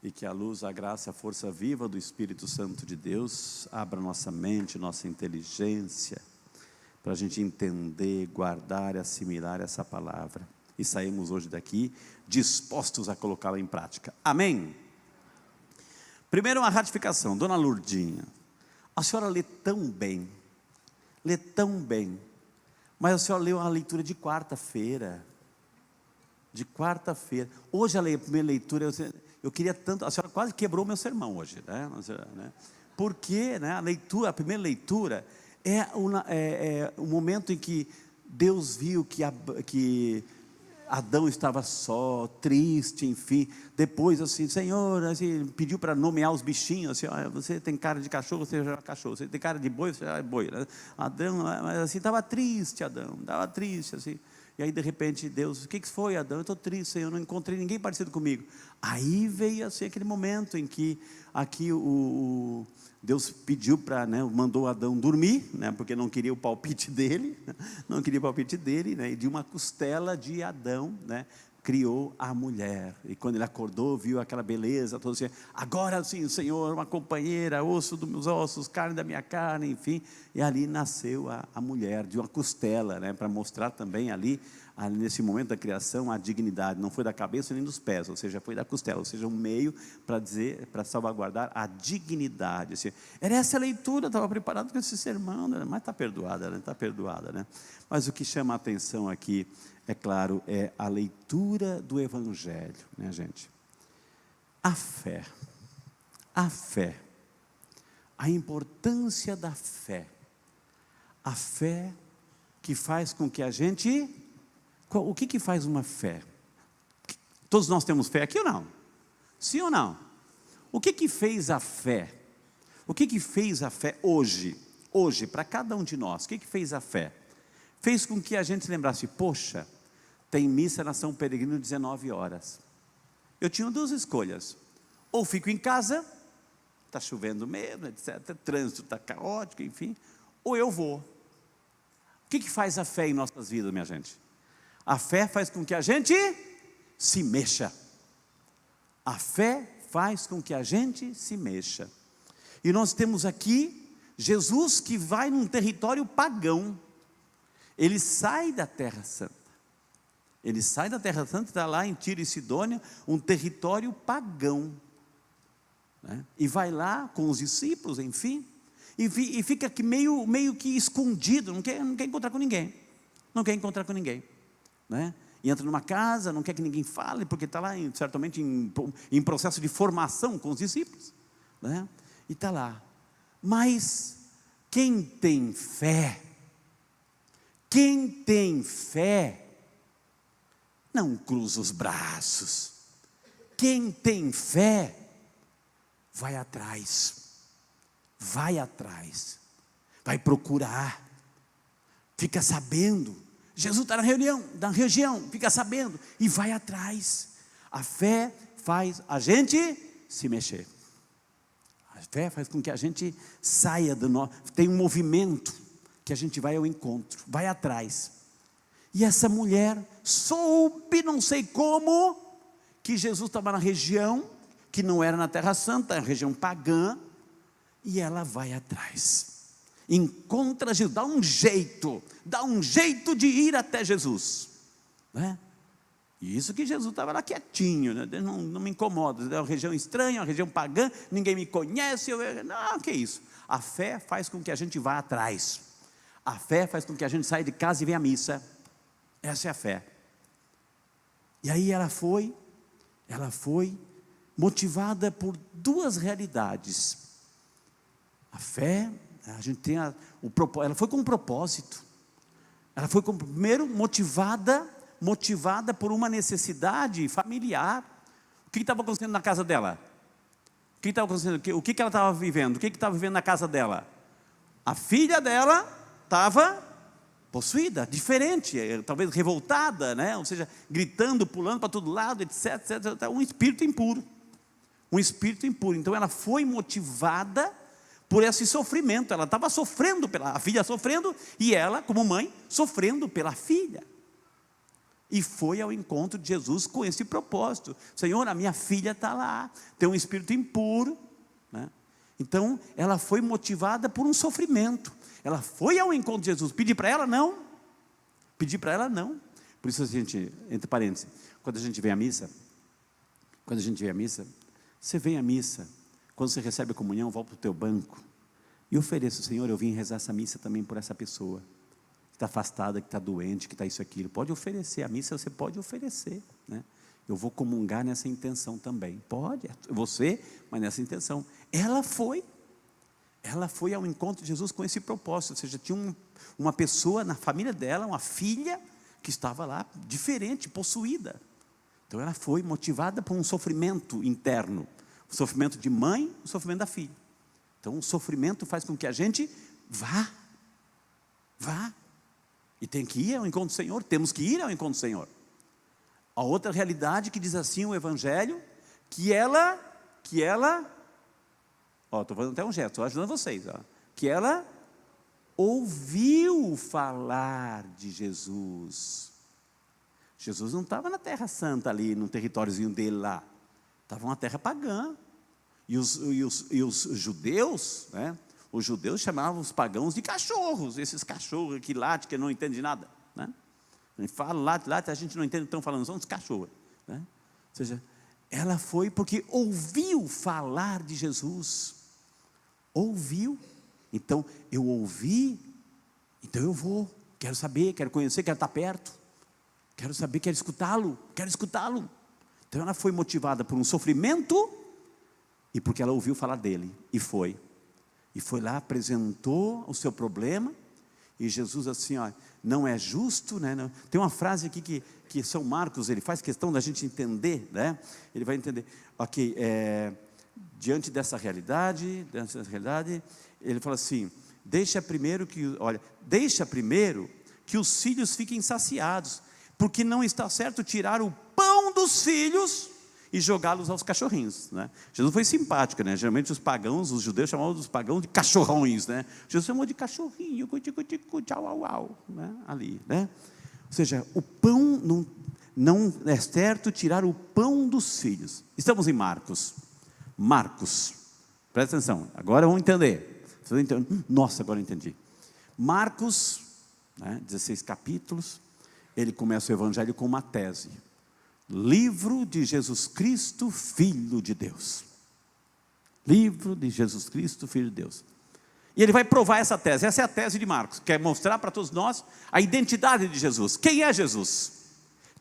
e que a luz, a graça, a força viva do Espírito Santo de Deus abra nossa mente, nossa inteligência, para a gente entender, guardar e assimilar essa palavra, e saímos hoje daqui dispostos a colocá-la em prática. Amém? Primeiro, uma ratificação. Dona Lourdinha, a senhora lê tão bem, mas a senhora leu a leitura de quarta-feira, hoje a primeira leitura, eu queria tanto, a senhora quase quebrou meu sermão hoje, né? Porque, né, a primeira leitura é o momento em que Deus viu que Adão estava só, triste, enfim. Depois assim, Senhor, assim, pediu para nomear os bichinhos, assim, olha, você tem cara de cachorro, você já é cachorro, você tem cara de boi, você já é boi, né? Adão, mas assim, estava triste Adão, estava triste assim. E aí de repente Deus, o que foi, Adão? Eu estou triste, Senhor, eu não encontrei ninguém parecido comigo. Aí veio assim aquele momento em que aqui Deus pediu para, né, mandou Adão dormir, né, porque não queria o palpite dele, né, e de uma costela de Adão, né, criou a mulher. E quando ele acordou, viu aquela beleza toda assim, agora sim, Senhor, uma companheira, osso dos meus ossos, carne da minha carne, enfim. E ali nasceu a mulher, de uma costela, né, para mostrar também ali, nesse momento da criação, a dignidade, não foi da cabeça nem dos pés, ou seja, foi da costela, ou seja, um meio para dizer, para salvaguardar a dignidade, assim. Era essa a leitura, estava preparado com esse sermão, né? Mas está perdoada, né? Mas o que chama a atenção aqui, é claro, é a leitura do Evangelho, né, gente? A fé, a importância da fé, a fé que faz com que a gente... O que faz uma fé? Todos nós temos fé aqui ou não? Sim ou não? O que fez a fé? O que fez a fé hoje, para cada um de nós? O que fez a fé? Fez com que a gente se lembrasse, poxa, tem missa na São Peregrino 19 horas. Eu tinha duas escolhas, ou fico em casa, está chovendo mesmo, etc., trânsito está caótico, enfim, ou eu vou. O que faz a fé em nossas vidas, minha gente? A fé faz com que a gente se mexa. A fé faz com que a gente se mexa. E nós temos aqui Jesus que vai num território pagão. Ele sai da Terra Santa. Ele sai da Terra Santa, está lá em Tiro e Sidônia, um território pagão, né? E vai lá com os discípulos, enfim, e fica aqui meio que escondido, não quer encontrar com ninguém. Né? E entra numa casa, não quer que ninguém fale, porque está lá certamente em processo de formação com os discípulos, né? E está lá. Mas quem tem fé não cruza os braços. Quem tem fé vai atrás, vai procurar, fica sabendo. Jesus está na região, fica sabendo e vai atrás. A fé faz a gente se mexer. A fé faz com que a gente saia do nosso... Tem um movimento que a gente vai ao encontro, vai atrás. E essa mulher soube, não sei como, que Jesus estava na região, que não era na Terra Santa, a região pagã, e ela vai atrás. Encontra Jesus, dá um jeito de ir até Jesus, né? E isso que Jesus estava lá quietinho, né? Não me incomoda, é uma região estranha, uma região pagã, ninguém me conhece, não, que isso? A fé faz com que a gente vá atrás, a fé faz com que a gente saia de casa e venha à missa, essa é a fé. E aí ela foi motivada por duas realidades. A fé, a gente tem ela foi com um propósito. Ela foi primeiro motivada por uma necessidade familiar. O que estava acontecendo na casa dela? O que estava acontecendo? O que ela estava vivendo? O que estava vivendo na casa dela? A filha dela estava possuída, diferente, talvez revoltada, né? Ou seja, gritando, pulando para todo lado, etc, etc. Um espírito impuro. Então ela foi motivada por esse sofrimento. Ela estava sofrendo, a filha sofrendo, e ela, como mãe, sofrendo pela filha. e foi ao encontro de Jesus com esse propósito. Senhor, a minha filha está lá, tem um espírito impuro, né? Então ela foi motivada por um sofrimento. Ela foi ao encontro de Jesus. Pedir para ela? Não. Pedir para ela? Não. Por isso a gente, entre parênteses, quando a gente vem à missa, você vem à missa, quando você recebe a comunhão, volta para o teu banco e ofereça: Senhor, eu vim rezar essa missa também por essa pessoa que está afastada, que está doente, que está isso, aquilo. Pode oferecer, a missa você pode oferecer, né? Eu vou comungar nessa intenção também. Pode, você, mas nessa intenção. Ela foi ao encontro de Jesus com esse propósito. Ou seja, tinha uma pessoa na família dela, uma filha, que estava lá, diferente, possuída. Então ela foi motivada por um sofrimento interno. O sofrimento de mãe, o sofrimento da filha. Então o sofrimento faz com que a gente vá. E tem que ir ao encontro do Senhor, temos que ir ao encontro do Senhor. A outra realidade que diz assim o Evangelho, que ela, estou fazendo até um gesto, estou ajudando vocês, que ela ouviu falar de Jesus. Jesus não estava na Terra Santa ali, no territóriozinho dele lá, estava uma terra pagã, e os judeus, né? Os judeus chamavam os pagãos de cachorros, esses cachorros que latem, que não entendem de nada, né? A gente fala late, a gente não entende o que estão falando, são os cachorros, né? Ou seja, ela foi porque ouviu falar de Jesus. Ouviu. Então, eu ouvi, então eu vou, quero saber, quero conhecer, quero estar perto, quero saber, quero escutá-lo. Então ela foi motivada por um sofrimento, e porque ela ouviu falar dele, e foi lá, apresentou o seu problema, e Jesus assim, não é justo, né? Não. Tem uma frase aqui que São Marcos, ele faz questão da gente entender, né? Ele vai entender, diante dessa realidade, ele fala assim: deixa primeiro que os filhos fiquem saciados, porque não está certo tirar o pão dos filhos e jogá-los aos cachorrinhos, né? Jesus foi simpático, né? Geralmente os pagãos, os judeus chamavam os pagãos de cachorrões, né? Jesus chamou de cachorrinho, tchau, né? Ali, né? Ou seja, o pão não é certo tirar o pão dos filhos. Estamos em Marcos, presta atenção, agora vamos entender. Nossa, agora eu entendi. Marcos, né, 16 capítulos, ele começa o Evangelho com uma tese: livro de Jesus Cristo, Filho de Deus. Livro de Jesus Cristo, Filho de Deus. E ele vai provar essa tese. Essa é a tese de Marcos, quer mostrar para todos nós a identidade de Jesus. Quem é Jesus?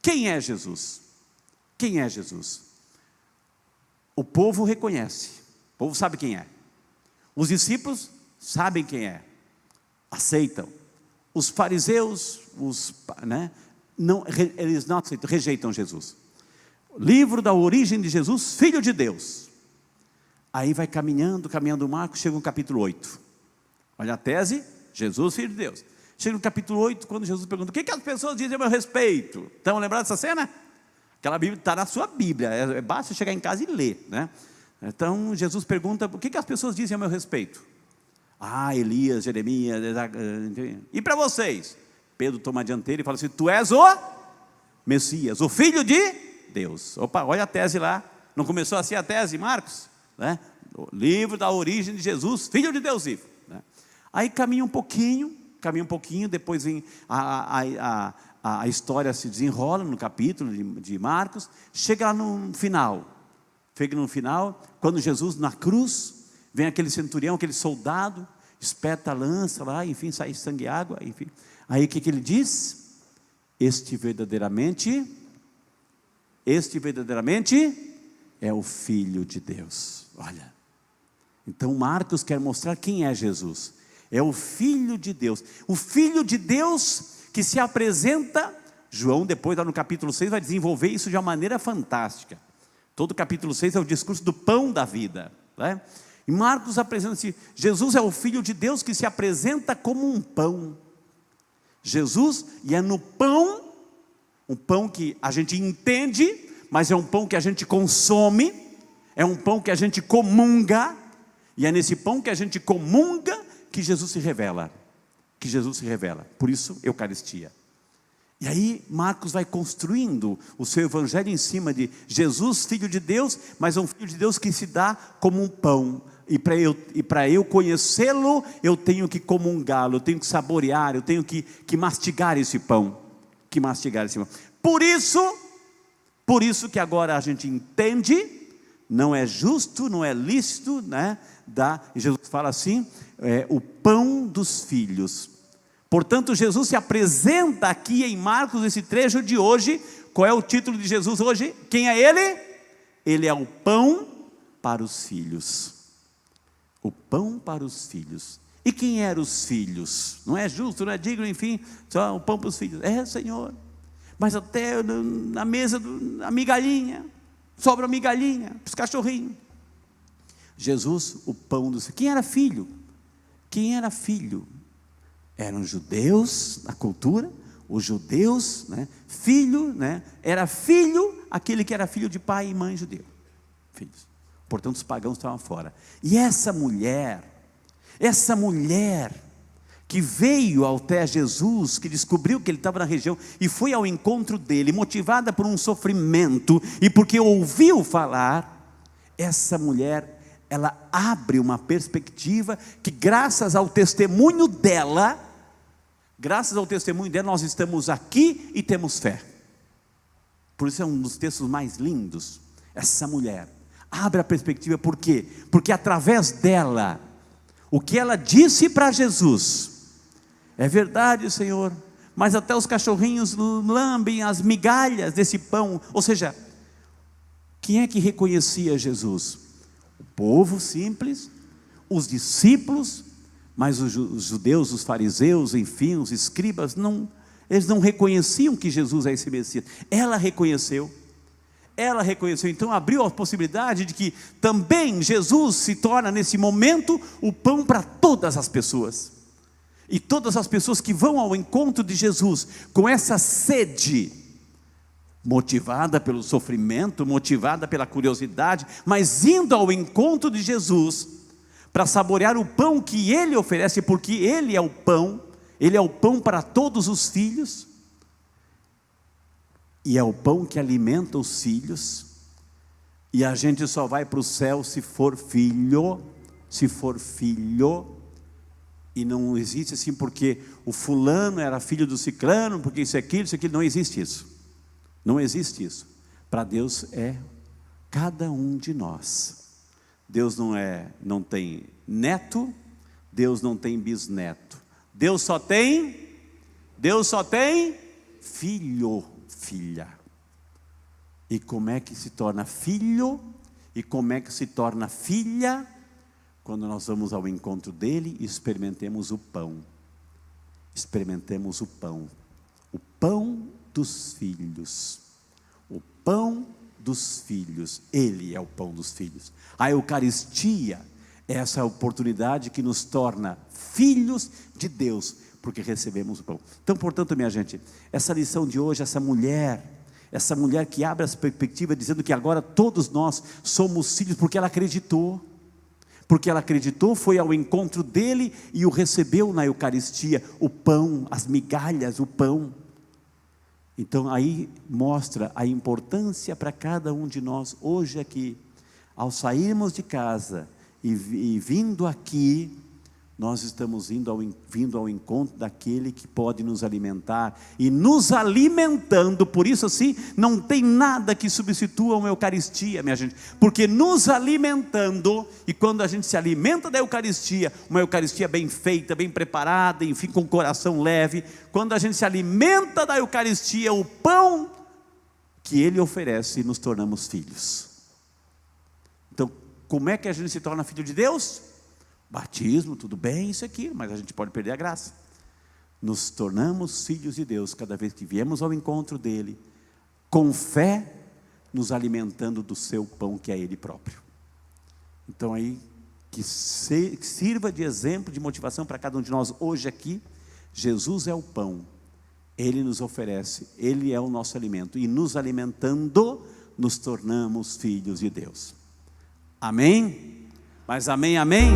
Quem é Jesus? Quem é Jesus? O povo reconhece, o povo sabe quem é. Os discípulos sabem quem é, aceitam. Os fariseus, eles não aceitam, rejeitam Jesus. Livro da origem de Jesus, Filho de Deus. Aí vai caminhando Marcos, chega no capítulo 8. Olha a tese: Jesus, Filho de Deus. Chega no capítulo 8, quando Jesus pergunta: o que as pessoas dizem a meu respeito? Estão lembrados dessa cena? Aquela Bíblia está na sua Bíblia, basta chegar em casa e ler, né? Então Jesus pergunta: o que as pessoas dizem a meu respeito? Elias, Jeremias, e para vocês? Pedro toma a dianteira e fala assim: tu és o Messias, o Filho de Deus. Opa, olha a tese lá. Não começou assim a tese, Marcos, né? O livro da origem de Jesus, Filho de Deus vivo, né? Aí caminha um pouquinho, depois vem a história se desenrola no capítulo de Marcos, chega lá no final, quando Jesus na cruz, vem aquele centurião, aquele soldado, espeta a lança lá, enfim, sai sangue e água, enfim. Aí o que ele diz? Este verdadeiramente é o Filho de Deus. Olha, então Marcos quer mostrar quem é Jesus. É o Filho de Deus, o Filho de Deus que se apresenta. João depois lá no capítulo 6 vai desenvolver isso de uma maneira fantástica. Todo o capítulo 6 é o discurso do pão da vida, né? E Marcos apresenta-se: Jesus é o Filho de Deus que se apresenta como um pão. Jesus, e é no pão, um pão que a gente entende, mas é um pão que a gente consome, é um pão que a gente comunga, e é nesse pão que a gente comunga que Jesus se revela, por isso Eucaristia. E aí Marcos vai construindo o seu evangelho em cima de Jesus, Filho de Deus, mas um Filho de Deus que se dá como um pão. E para eu conhecê-lo, eu tenho que comungá-lo, eu tenho que saborear, eu tenho que mastigar esse pão. Por isso que agora a gente entende, não é justo, não é lícito, né? Jesus fala assim, o pão dos filhos. Portanto, Jesus se apresenta aqui em Marcos, esse trecho de hoje. Qual é o título de Jesus hoje? Quem é Ele? Ele é o pão para os filhos. O pão para os filhos. E quem eram os filhos? Não é justo, não é digno, enfim, só o pão para os filhos. Senhor, mas até na mesa, a migalhinha, sobra migalhinha para os cachorrinhos. Jesus, o pão dos filhos. Quem era filho? Quem era filho? Eram judeus na cultura, os judeus, né? Filho, né? Era filho aquele que era filho de pai e mãe judeu. Filhos. Portanto, os pagãos estavam fora. E essa mulher que veio até Jesus, que descobriu que ele estava na região e foi ao encontro dele, motivada por um sofrimento e porque ouviu falar, essa mulher, ela abre uma perspectiva que graças ao testemunho dela, nós estamos aqui e temos fé. Por isso é um dos textos mais lindos. Essa mulher abre a perspectiva, por quê? Porque através dela, o que ela disse para Jesus, é verdade, Senhor, mas até os cachorrinhos lambem as migalhas desse pão. Ou seja, quem é que reconhecia Jesus? O povo simples, os discípulos, mas os judeus, os fariseus, enfim, os escribas, eles não reconheciam que Jesus é esse Messias. Ela reconheceu, então abriu a possibilidade de que também Jesus se torna nesse momento o pão para todas as pessoas. E todas as pessoas que vão ao encontro de Jesus com essa sede, motivada pelo sofrimento, motivada pela curiosidade, mas indo ao encontro de Jesus, para saborear o pão que Ele oferece, porque Ele é o pão para todos os filhos, e é o pão que alimenta os filhos, e a gente só vai para o céu se for filho, e não existe assim, porque o fulano era filho do ciclano, porque isso, aquilo, não existe isso. Não existe isso. Para Deus é cada um de nós. Deus não tem neto, Deus não tem bisneto. Deus só tem filho, filha. E como é que se torna filho? E como é que se torna filha? Quando nós vamos ao encontro dele e experimentemos o pão. Experimentemos o pão. O pão dos filhos. O pão dos filhos. Ele é o pão dos filhos. A Eucaristia é essa oportunidade que nos torna filhos de Deus, porque recebemos o pão. Então, portanto, minha gente, essa lição de hoje, essa mulher que abre essa perspectiva, dizendo que agora todos nós somos filhos, porque ela acreditou. Porque ela acreditou, foi ao encontro dele e o recebeu na Eucaristia, o pão, as migalhas, o pão. Então aí mostra a importância para cada um de nós hoje aqui, ao sairmos de casa e vindo aqui, nós estamos vindo ao encontro daquele que pode nos alimentar, e nos alimentando. Por isso assim, não tem nada que substitua uma Eucaristia, minha gente, porque nos alimentando, e quando a gente se alimenta da Eucaristia, uma Eucaristia bem feita, bem preparada, enfim, com o coração leve, quando a gente se alimenta da Eucaristia, o pão que Ele oferece, nos tornamos filhos. Então, como é que a gente se torna filho de Deus? Batismo, tudo bem, isso aqui, mas a gente pode perder a graça. Nos tornamos filhos de Deus cada vez que viemos ao encontro dele, com fé, nos alimentando do seu pão, que é Ele próprio. Então aí, que sirva de exemplo, de motivação para cada um de nós hoje aqui. Jesus é o pão, Ele nos oferece, Ele é o nosso alimento, e nos alimentando, nos tornamos filhos de Deus. Amém? Mas amém, amém?